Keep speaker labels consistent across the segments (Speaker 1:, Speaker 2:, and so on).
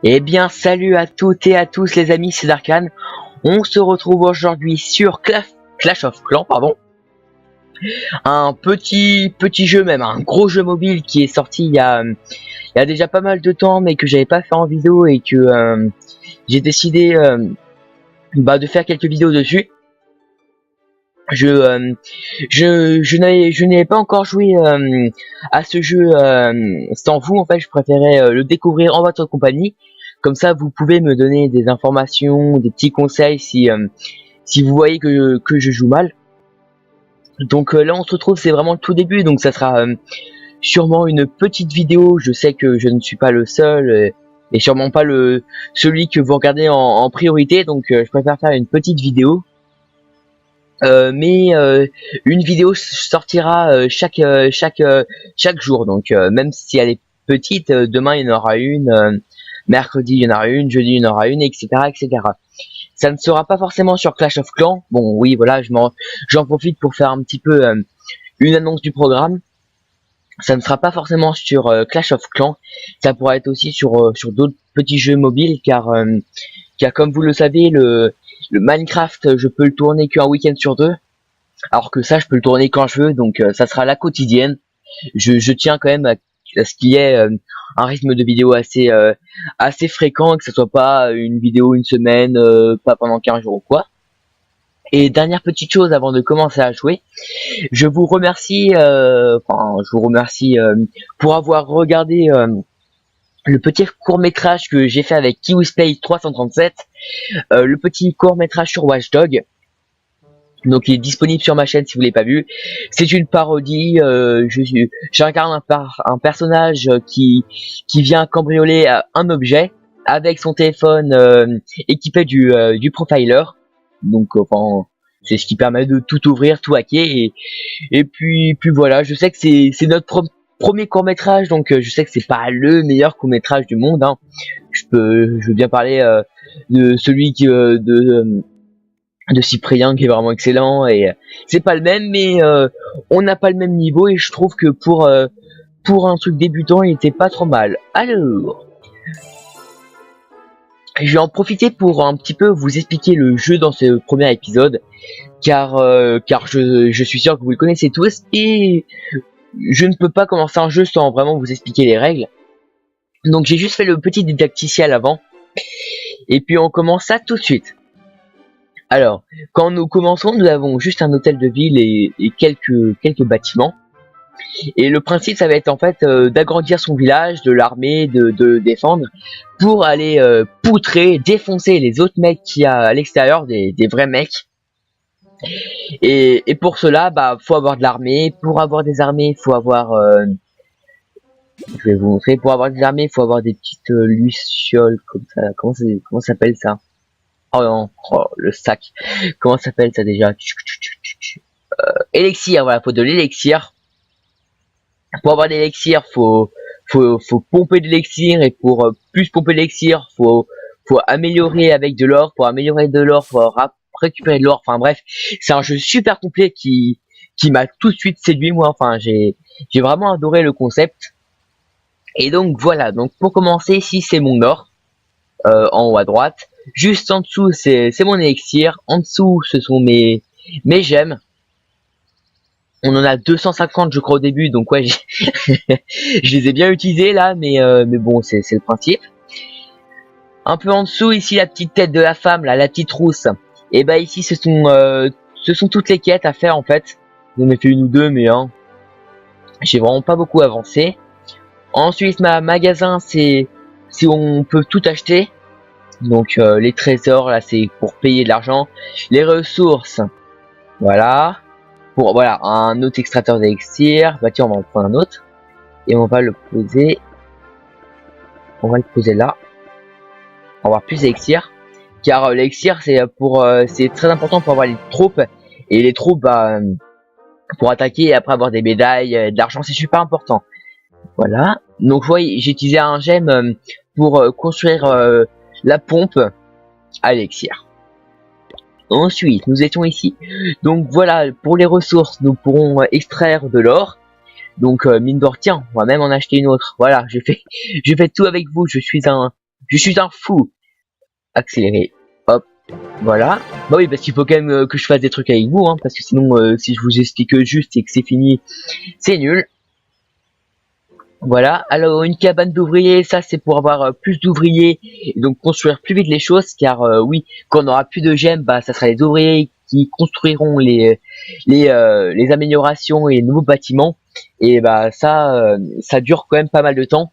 Speaker 1: Eh bien, salut à toutes et à tous les amis, c'est Darkan. On se retrouve aujourd'hui sur Clash of Clans, pardon. Un petit jeu, même un gros jeu mobile qui est sorti il y a déjà pas mal de temps, mais que j'avais pas fait en vidéo et que j'ai décidé de faire quelques vidéos dessus. Je n'avais pas encore joué à ce jeu sans vous. En fait, je préférais le découvrir en votre compagnie. Comme ça, vous pouvez me donner des informations, des petits conseils si vous voyez que je joue mal. Donc là, on se retrouve, c'est vraiment le tout début, donc ça sera sûrement une petite vidéo. Je sais que je ne suis pas le seul et sûrement pas celui que vous regardez en priorité, donc je préfère faire une petite vidéo. Mais une vidéo sortira chaque jour, donc même si elle est petite, demain il y en aura une, mercredi il y en aura une, jeudi il y en aura une, etc., etc. Ça ne sera pas forcément sur Clash of Clans. Bon, oui, voilà, j'en profite pour faire un petit peu une annonce du programme. Ça ne sera pas forcément sur Clash of Clans. Ça pourra être aussi sur d'autres petits jeux mobiles, car comme vous le savez, le Minecraft, je peux le tourner qu'un week-end sur deux, alors que ça, je peux le tourner quand je veux, donc ça sera la quotidienne. Je tiens quand même à ce qu'il y ait un rythme de vidéo assez fréquent, que ce soit pas une vidéo une semaine, pas pendant 15 jours ou quoi. Et dernière petite chose avant de commencer à jouer, je vous remercie, pour avoir regardé le petit court-métrage que j'ai fait avec Kiwisplay 337, le petit court-métrage sur Watch Dogs. Donc il est disponible sur ma chaîne si vous l'avez pas vu. C'est une parodie. J'incarne un personnage qui vient cambrioler un objet avec son téléphone équipé du profiler. Donc c'est ce qui permet de tout ouvrir, tout hacker et puis voilà. Je sais que c'est notre premier court métrage, donc je sais que c'est pas le meilleur court métrage du monde. Hein. Je veux bien parler de celui de Cyprien qui est vraiment excellent, et c'est pas le même, mais on n'a pas le même niveau, et je trouve que pour un truc débutant il était pas trop mal. Alors je vais en profiter pour un petit peu vous expliquer le jeu dans ce premier épisode, car je suis sûr que vous le connaissez tous, et je ne peux pas commencer un jeu sans vraiment vous expliquer les règles. Donc j'ai juste fait le petit didacticiel avant, et puis on commence ça tout de suite. Alors, quand nous commençons, nous avons juste un hôtel de ville et quelques bâtiments. Et le principe, ça va être en fait d'agrandir son village, de l'armer, de défendre, pour aller poutrer, défoncer les autres mecs qu'il y a à l'extérieur, des vrais mecs. Et pour cela, faut avoir de l'armée. Pour avoir des armées, faut avoir... je vais vous montrer. Pour avoir des armées, faut avoir des petites lucioles comme ça. Comment s'appelle ça? Oh non, le sac. Comment s'appelle ça déjà? Élixir, voilà, faut de l'élixir. Pour avoir de l'élixir, faut pomper de l'élixir, et pour plus pomper de l'élixir, faut améliorer avec de l'or. Pour améliorer de l'or, faut récupérer de l'or. Enfin bref, c'est un jeu super complet qui m'a tout de suite séduit, moi. Enfin, j'ai vraiment adoré le concept. Et donc voilà, donc pour commencer, ici c'est mon or, en haut à droite. Juste en dessous, c'est mon élixir. En dessous, ce sont mes gemmes. On en a 250, je crois, au début. Donc ouais, je les ai bien utilisés là, mais bon, c'est le principe. Un peu en dessous, ici, la petite tête de la femme, là, la petite rousse. Et ici, ce sont toutes les quêtes à faire en fait. J'en ai fait une ou deux, mais j'ai vraiment pas beaucoup avancé. Ensuite, ma magasin, c'est où on peut tout acheter. Donc les trésors, là, c'est pour payer de l'argent. Les ressources, voilà. Voilà, un autre extracteur d'élixir. Tiens, on va en prendre un autre. Et on va le poser. On va le poser là. On va avoir plus d'élixir. Car l'élixir, c'est très important pour avoir les troupes. Et les troupes, pour attaquer et après avoir des médailles, de l'argent, c'est super important. Voilà. Donc vous voyez, j'ai utilisé un gemme pour construire la pompe à l'élixir. Ensuite, nous étions ici. Donc voilà, pour les ressources, nous pourrons extraire de l'or. Donc mine d'or, tiens, on va même en acheter une autre. Voilà, je fais tout avec vous. Je suis Je suis un fou. Accélérer. Hop. Voilà. Bah oui, parce qu'il faut quand même que je fasse des trucs avec vous, hein, parce que sinon, si je vous explique juste et que c'est fini, c'est nul. Voilà. Alors, une cabane d'ouvriers, ça c'est pour avoir plus d'ouvriers et donc construire plus vite les choses, car oui, quand on aura plus de gemmes, bah ça sera les ouvriers qui construiront les améliorations et les nouveaux bâtiments. Et bah ça dure quand même pas mal de temps.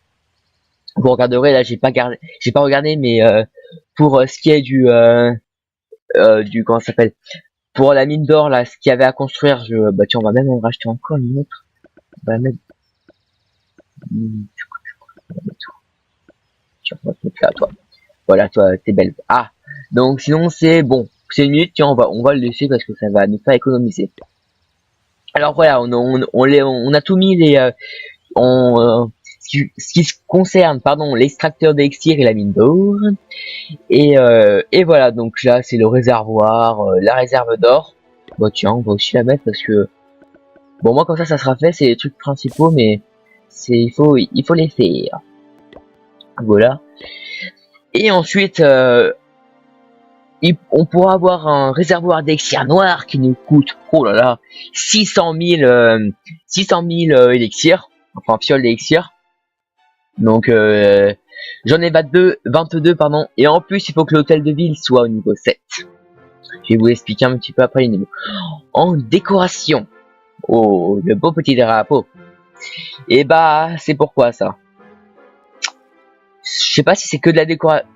Speaker 1: Vous regarderez là, j'ai pas regardé, mais pour ce qui est du comment ça s'appelle, pour la mine d'or là, ce qu'il y avait à construire, bah tiens, on va même en racheter encore une autre. On va mettre, tiens, on va te mettre là, toi. Voilà, toi, t'es belle. Ah, donc sinon c'est bon, c'est une minute, tiens, on va le laisser parce que ça va nous faire économiser. Alors voilà, on a tout mis ce qui se concerne, pardon, l'extracteur d'élixir et la mine d'or. Et voilà, donc là c'est le réservoir, la réserve d'or. Bon tiens, on va aussi la mettre parce que bon, moi comme ça sera fait, c'est les trucs principaux, mais il faut les faire. Voilà. Et ensuite on pourra avoir un réservoir d'élixir noir qui nous coûte, oh là là, 600 000 élixirs, enfin fioles d'élixir. Donc j'en ai 22 pardon, et en plus il faut que l'hôtel de ville soit au niveau 7. Je vais vous expliquer un petit peu après les niveaux. En décoration, oh le beau petit drapeau. Et bah c'est pourquoi ça. Je sais pas si c'est que de la décoration.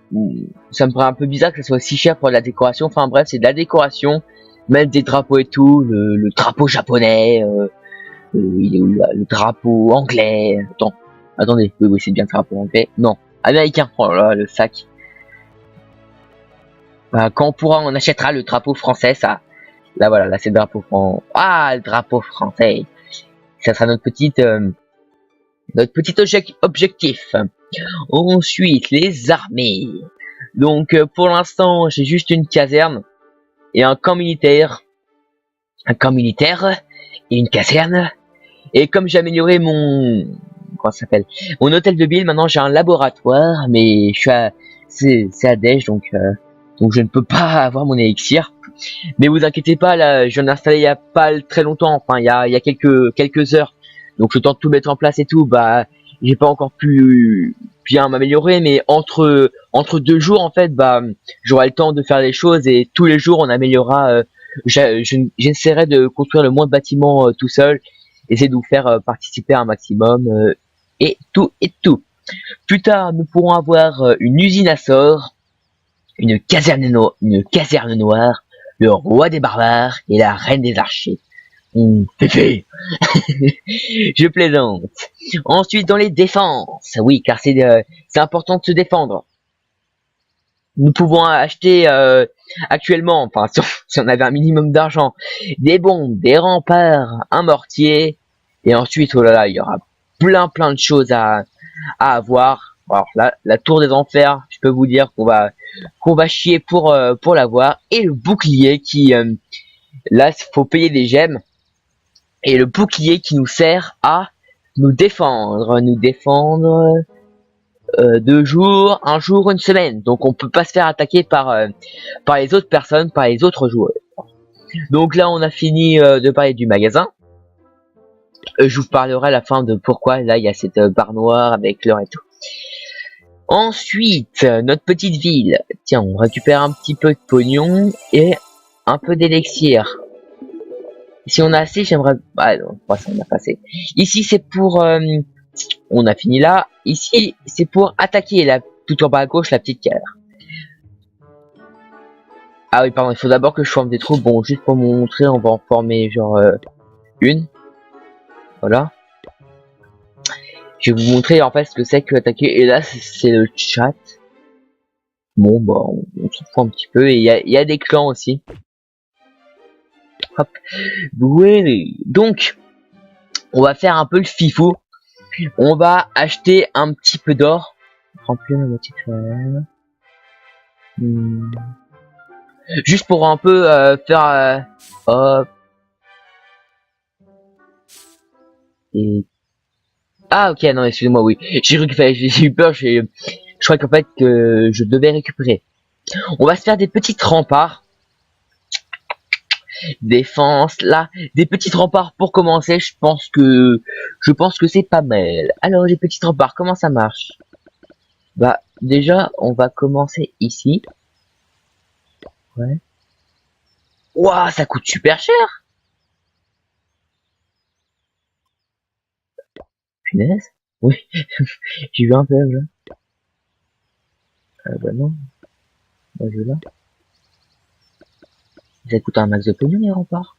Speaker 1: Ça me paraît un peu bizarre que ça soit si cher pour de la décoration. Enfin bref, c'est de la décoration, mettre des drapeaux et tout, le drapeau japonais, le drapeau anglais. Attendez, oui, c'est bien le drapeau anglais. Non, américain. Oh là là, le sac. Bah, quand on pourra, on achètera le drapeau français, ça. Là, voilà, là, c'est le drapeau français. Ah, le drapeau français. Ça sera notre petit objectif. Ensuite, les armées. Donc, pour l'instant, j'ai juste une caserne et un camp militaire. Un camp militaire et une caserne. Et comme j'ai amélioré comment ça s'appelle, mon hôtel de ville, maintenant j'ai un laboratoire, mais c'est à Dèche, donc je ne peux pas avoir mon élixir. Mais vous inquiétez pas, là, je l'ai installé il y a pas très longtemps, enfin il y a quelques heures. Donc le temps de tout mettre en place et tout, bah j'ai pas encore pu bien m'améliorer, mais entre 2 jours en fait, bah j'aurai le temps de faire les choses et tous les jours on améliorera. J'essaierai de construire le moins de bâtiments tout seul, essayer de vous faire participer un maximum et tout et tout. Plus tard, nous pourrons avoir une usine à sort, une caserne noire, le roi des barbares et la reine des archers. Féfé. Je plaisante. Ensuite, dans les défenses, oui, car c'est important de se défendre. Nous pouvons acheter actuellement, enfin si on avait un minimum d'argent, des bombes, des remparts, un mortier, et ensuite, oh là là, il y aura plein de choses à avoir. Alors là, la tour des enfers, je peux vous dire qu'on va chier pour l'avoir, et le bouclier qui là, faut payer des gemmes, et le bouclier qui nous sert à nous défendre 2 jours, un jour, une semaine. Donc on peut pas se faire attaquer par les autres personnes, par les autres joueurs. Donc là on a fini de parler du magasin. Je vous parlerai à la fin de pourquoi là il y a cette barre noire avec l'heure et tout. Ensuite, notre petite ville. Tiens, on récupère un petit peu de pognon et un peu d'élixir. Si on a assez, j'aimerais... Ah non, ça on a pas assez. Ici c'est pour... on a fini là. Ici, c'est pour attaquer là, tout en bas à gauche, la petite carte. Ah oui, pardon, il faut d'abord que je forme des troupes. Bon, juste pour vous montrer, on va en former genre une. Voilà. Je vais vous montrer en fait ce que c'est que attaquer. Et là, c'est le chat. Bon, bah, on s'en fout un petit peu. Et il y a des clans aussi. Hop. Ouais. Donc, on va faire un peu le fifou. On va acheter un petit peu d'or. Remplir la moitié de juste pour un peu faire hop. Et ah ok, non, excusez-moi, oui, j'ai eu peur, Je crois qu'en fait que je devais récupérer. On va se faire des petites remparts. Défense là, des petites remparts pour commencer. Je pense que c'est pas mal. Alors les petites remparts, comment ça marche? Bah déjà, on va commencer ici. Ouais. Ouah, ça coûte super cher. Punaise. Oui, j'ai eu un peu là. Bah non, moi je là. Ça coûte un max de pognon les remparts.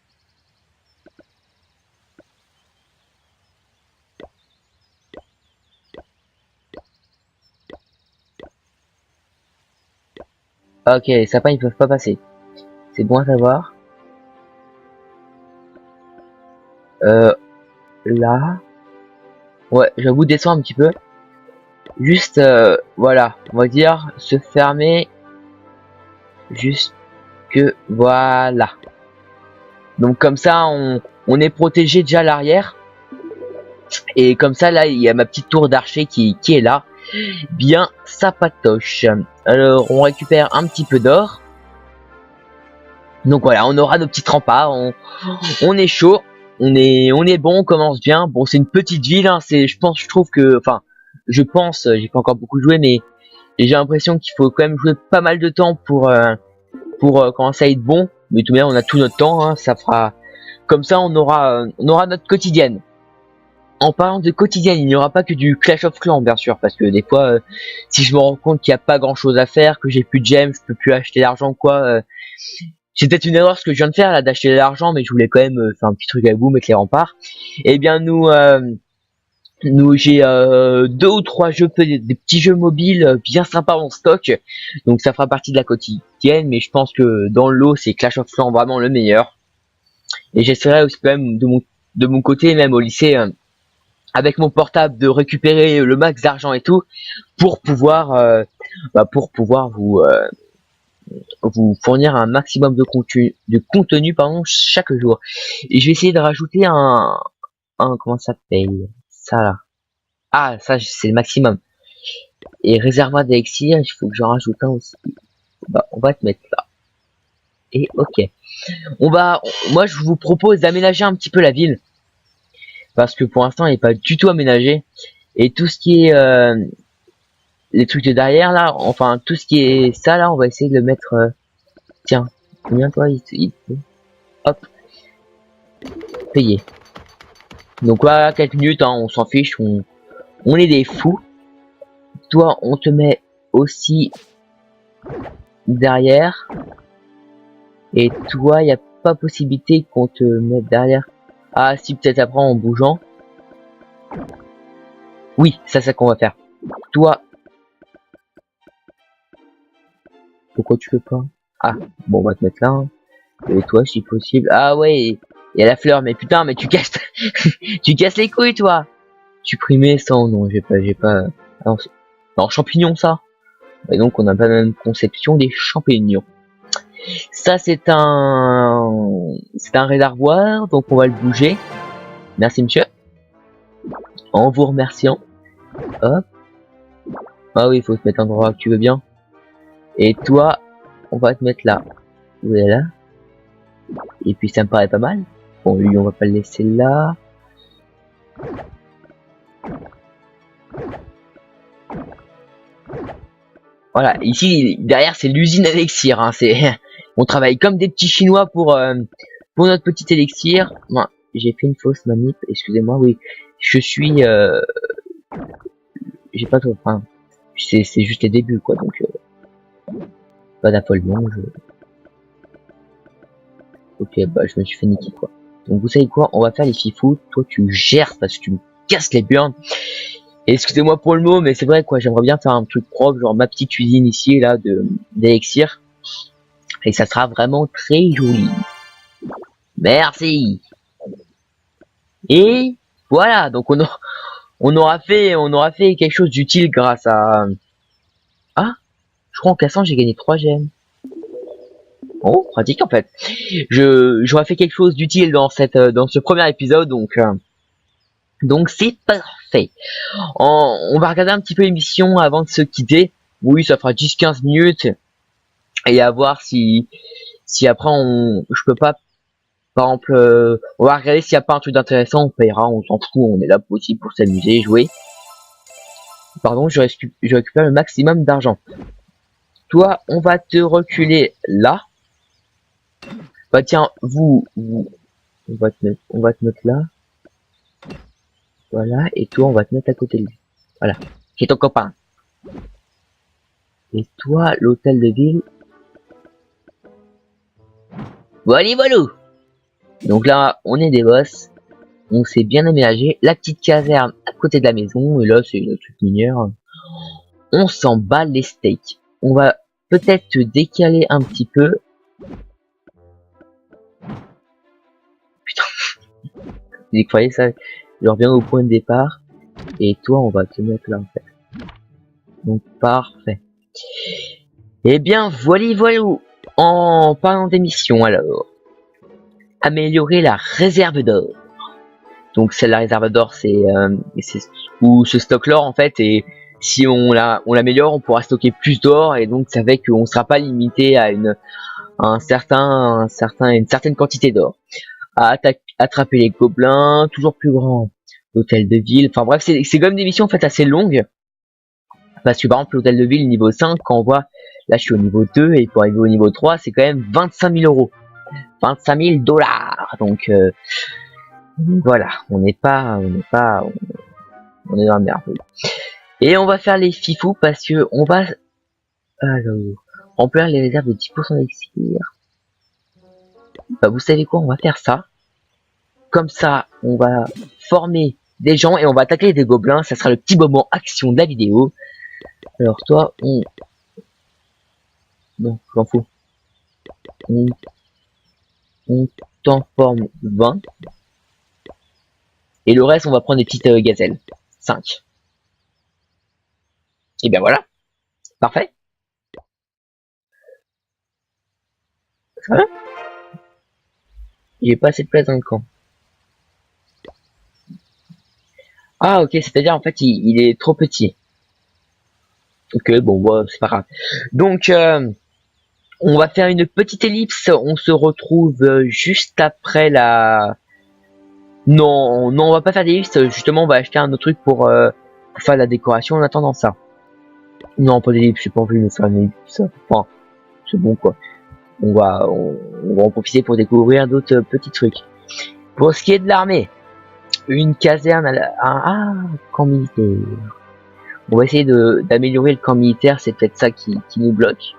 Speaker 1: Ok, les sapins ils peuvent pas passer. C'est bon à savoir. Là. Ouais, j'avoue descendre un petit peu. Juste, voilà, on va dire se fermer. Juste que voilà. Donc comme ça, on est protégé déjà à l'arrière. Et comme ça, là, il y a ma petite tour d'archer qui est là. Bien, ça patoche. Alors, on récupère un petit peu d'or. Donc voilà, on aura nos petits remparts. On est chaud. On est bon, on commence bien. Bon, c'est une petite ville. Hein, je trouve que, enfin, j'ai pas encore beaucoup joué, mais j'ai l'impression qu'il faut quand même jouer pas mal de temps pour commencer à être bon. Mais tout de même, on a tout notre temps. Hein, ça fera comme ça, on aura notre quotidienne. En parlant de quotidienne, il n'y aura pas que du Clash of Clans, bien sûr, parce que des fois, si je me rends compte qu'il n'y a pas grand chose à faire, que j'ai plus de gemmes, je peux plus acheter d'argent, quoi. C'est peut-être une erreur ce que je viens de faire, là, d'acheter de l'argent, mais je voulais quand même faire un petit truc avec vous, mettre les remparts. Eh bien, j'ai 2 ou 3 jeux, des petits jeux mobiles bien sympas en stock, donc ça fera partie de la quotidienne, mais je pense que dans le lot, c'est Clash of Clans vraiment le meilleur. Et j'essaierai aussi quand même de mon côté, même au lycée, avec mon portable, de récupérer le max d'argent et tout pour pouvoir vous fournir un maximum de contenu pardon, chaque jour. Et je vais essayer de rajouter un comment ça s'appelle ça là. Ah, ça c'est le maximum. Et réservoir d'élixir, il faut que j'en rajoute un aussi. Bah, on va te mettre là. Et ok. Moi je vous propose d'aménager un petit peu la ville. Parce que pour l'instant elle n'est pas du tout aménagée. Et tout ce qui est les trucs de derrière là, enfin tout ce qui est ça là, on va essayer de le mettre. Tiens, combien toi hop, payer. Donc voilà, quelques minutes, hein, on s'en fiche, on est des fous. Toi, on te met aussi derrière. Et toi, il n'y a pas possibilité qu'on te mette derrière. Ah si, peut-être après en bougeant. Oui, c'est ça qu'on va faire. Toi, pourquoi tu veux pas? Ah, bon, on va te mettre là. Hein. Et toi, si possible. Ah ouais, il y a la fleur, mais putain, mais tu casses, tu casses les couilles, toi. Supprimer sans, non, j'ai pas. Non, champignons, ça. Et donc, on n'a pas la même conception des champignons. Ça, c'est un réservoir, donc on va le bouger. Merci, monsieur. En vous remerciant. Hop. Ah oui, il faut se mettre un endroit que tu veux bien. Et toi, on va te mettre là. Voilà. Et puis ça me paraît pas mal. Bon, lui, on va pas le laisser là. Voilà, ici, derrière, c'est l'usine élixir. Hein, on travaille comme des petits Chinois pour notre petit élixir. Moi, j'ai fait une fausse manip, excusez-moi, oui. Je suis... j'ai pas trop... Enfin, c'est juste les débuts, quoi, donc... pas d'affolement, Ok, bah je me suis fait niquer, quoi. Donc vous savez quoi, on va faire les fifous. Toi, tu gères parce que tu me casses les burnes. Excusez-moi pour le mot, mais c'est vrai quoi, j'aimerais bien faire un truc propre, genre ma petite usine ici là d'élixir. Et ça sera vraiment très joli. Merci. Et voilà, donc on aura fait quelque chose d'utile grâce à. Ah, je crois en cassant j'ai gagné 3 gemmes. Oh, pratique en fait. J'aurais fait quelque chose d'utile dans ce premier épisode, donc Donc c'est parfait. On va regarder un petit peu l'émission avant de se quitter. Oui, ça fera 10-15 minutes. Et à voir si après je peux pas, par exemple, on va regarder s'il n'y a pas un truc d'intéressant, on payera, on s'en fout, on est là aussi pour s'amuser, jouer. Pardon, je récupère le maximum d'argent. Toi, on va te reculer là. Bah tiens, on va te mettre là. Voilà, et toi, on va te mettre à côté de lui. Voilà, qui est ton copain. Et toi, l'hôtel de ville. Voilà, voilà. Donc là, on est des boss. On s'est bien aménagé. La petite caserne à côté de la maison. Et là, c'est une truc minière. On s'en bat les steaks. On va peut-être te décaler un petit peu. Putain. Vous croyez ça? Je reviens au point de départ. Et toi, on va te mettre là, en fait. Donc, parfait. Eh bien, voilà, voilà. En parlant d'émission, alors. Améliorer la réserve d'or. Donc, c'est la réserve d'or, c'est où se stocke l'or, en fait. Et si on l'améliore, on pourra stocker plus d'or. Et donc, ça fait qu'on ne sera pas limité à une certaine quantité d'or. À attraper les gobelins, toujours plus grand. L'hôtel de ville. Enfin bref, c'est quand même des missions en fait assez longues. Parce que par exemple, l'hôtel de ville niveau 5, quand on voit, là je suis au niveau 2 et pour arriver au niveau 3, c'est quand même 25 000 euros. 25 000 $. Donc voilà, on est dans la merde. Et on va faire les fifous parce que on va remplir les réserves de 10% d'élixir. Bah, vous savez quoi, on va faire ça. Comme ça, on va former des gens et on va attaquer des gobelins. Ça sera le petit moment action de la vidéo. Alors toi, non, je m'en fous. On t'en forme 20. Et le reste, on va prendre des petites gazelles. 5. Et bien voilà. Parfait. Ça va? J'ai pas assez de place dans le camp. Ah ok, c'est-à-dire en fait il est trop petit. Ok, bon, ouais, c'est pas grave. Donc on va faire une petite ellipse. On se retrouve juste après la... Non, on va pas faire d'ellipse. Justement, on va acheter un autre truc pour faire la décoration en attendant ça. Non, pas d'ellipse, j'ai pas envie de me faire une ellipse. Enfin, c'est bon quoi. On va en profiter pour découvrir d'autres petits trucs. Pour ce qui est de l'armée, une caserne camp militaire. On va essayer d'améliorer le camp militaire, c'est peut-être ça qui nous bloque.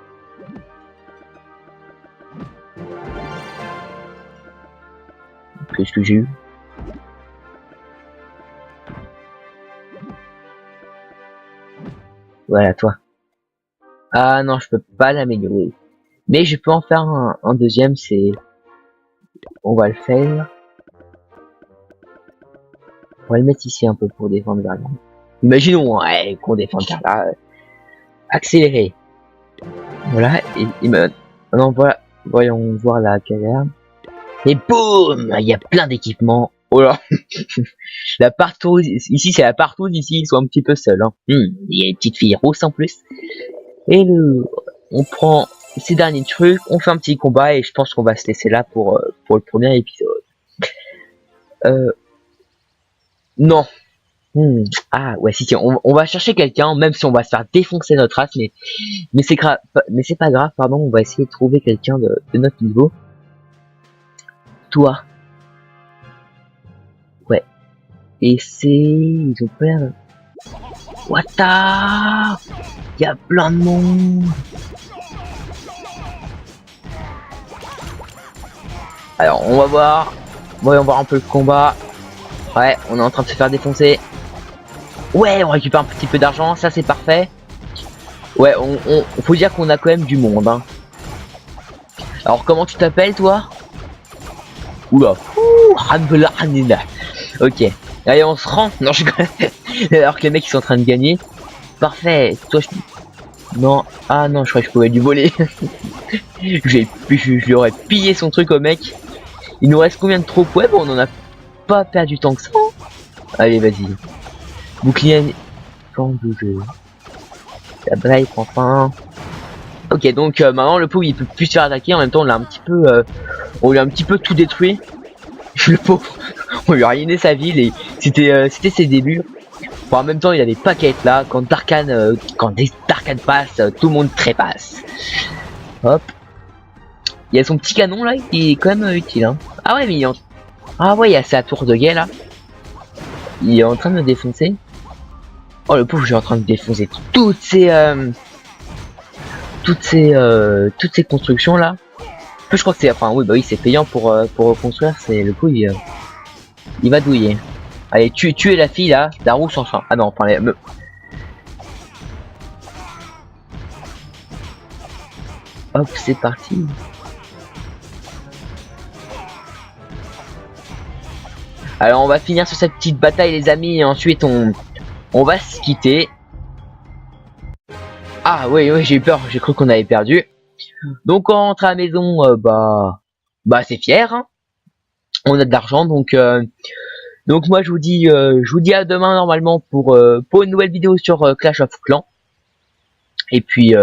Speaker 1: Qu'est-ce que j'ai eu? Voilà, toi. Ah non, je peux pas l'améliorer. Mais je peux en faire un deuxième, c'est... On va le faire. On va le mettre ici un peu pour défendre vers là. Imaginons qu'on défende vers là. Accélérer. Voilà, et maintenant voilà, voyons voir la caserne. Et boum, il y a plein d'équipements. Oh là, la partouze, ici c'est la partouze, ici ils sont un petit peu seuls. Hein. Il y a une petite fille rousse en plus. Et on prend ces derniers trucs, on fait un petit combat et je pense qu'on va se laisser là pour le premier épisode. Non. Ah ouais, si, on va chercher quelqu'un, même si on va se faire défoncer notre race, mais c'est grave, mais c'est pas grave, pardon, on va essayer de trouver quelqu'un de notre niveau. Toi. Ouais. Et ils ont peur. What the... Il y a plein de monde. Alors, on va voir. Voyons voir un peu le combat. Ouais, on est en train de se faire défoncer. Ouais, on récupère un petit peu d'argent, ça c'est parfait. Ouais, faut dire qu'on a quand même du monde. Hein. Alors, comment tu t'appelles, toi? Oula. Ok. Allez, on se rend. Non, je alors que les mecs ils sont en train de gagner. Parfait. Toi, non. Ah non, je croyais que je pouvais lui voler. Je lui aurais pillé son truc au mec. Il nous reste combien de troupes? Ouais, bon, on en a pas perdu tant que ça. Allez, vas-y. Bouclier. Quand bouger. La braille prend fin. Ok, donc maintenant le pauvre il peut plus se faire attaquer. En même temps, on l'a un petit peu, on lui a un petit peu tout détruit. Le pauvre, on lui a ruiné sa ville et c'était ses débuts. Bon, en même temps, il avait pas qu'à être là. Quand Darkan passe, tout le monde trépasse. Hop. Il y a son petit canon là qui est quand même utile. Hein. Ah ouais, mais ah ouais, il y a sa tour de guet là. Il est en train de me défoncer. Oh le pauvre, je suis en train de défoncer toutes ces constructions là. Je crois que c'est, enfin oui, bah oui, c'est payant pour reconstruire. C'est le coup, il va douiller. Allez, tuez la fille là, Darou sans fin. Ah non, enfin les. Hop, c'est parti. Alors on va finir sur cette petite bataille les amis et ensuite on va se quitter. Ah oui, j'ai eu peur, j'ai cru qu'on avait perdu. Donc on rentre à la maison, bah c'est fier. Hein. On a de l'argent donc moi je vous dis à demain normalement pour une nouvelle vidéo sur Clash of Clans. Et puis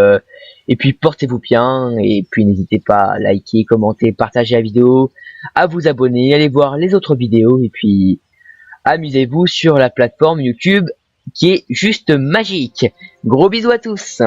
Speaker 1: portez-vous bien et puis n'hésitez pas à liker, commenter, partager la vidéo, à vous abonner, allez voir les autres vidéos et puis amusez-vous sur la plateforme YouTube qui est juste magique. Gros bisous à tous.